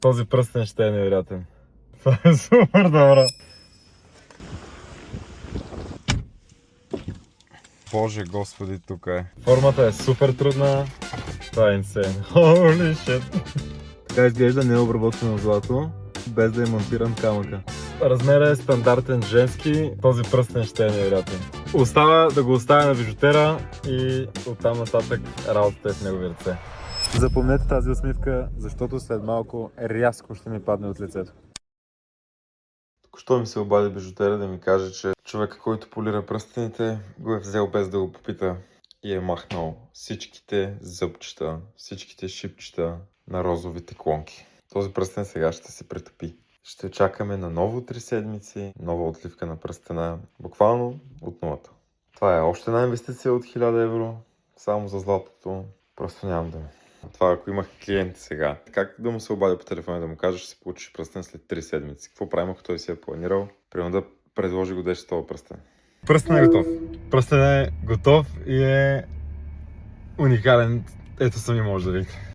Този пръстен ще е невероятен. Това е супер добро. Боже господи, тук е. Формата е супер трудна. Това е инсейн. Holy shit. Така изглежда необработено злато, без да е монтиран камъка. Размерът е стандартен женски, този пръстен ще е невероятен. Остава да го оставя на бижутера и оттам нататък работата е в негови ръце. Запомнете тази усмивка, защото след малко рязко ще ми падне от лицето. Току-що ми се обади бижутера да ми каже, че човека, който полира пръстените, го е взел без да го попита и е махнал всичките зъбчета, всичките шипчета на розовите клонки. Този пръстен сега ще се претопи. Ще чакаме на ново 3 седмици, нова отливка на пръстена, буквално от нулата. Това е още една инвестиция от 1000 евро, само за златото. Просто нямам думи. Това ако имах клиент сега, как да му се обадя по телефона да му кажа, ще се получиш пръстен след 3 седмици? Какво правим, ако той си е планирал? Примерно да предложи го деше това пръстен. Пръстен е готов. Пръстен е готов и е уникален. Ето сами може да видите.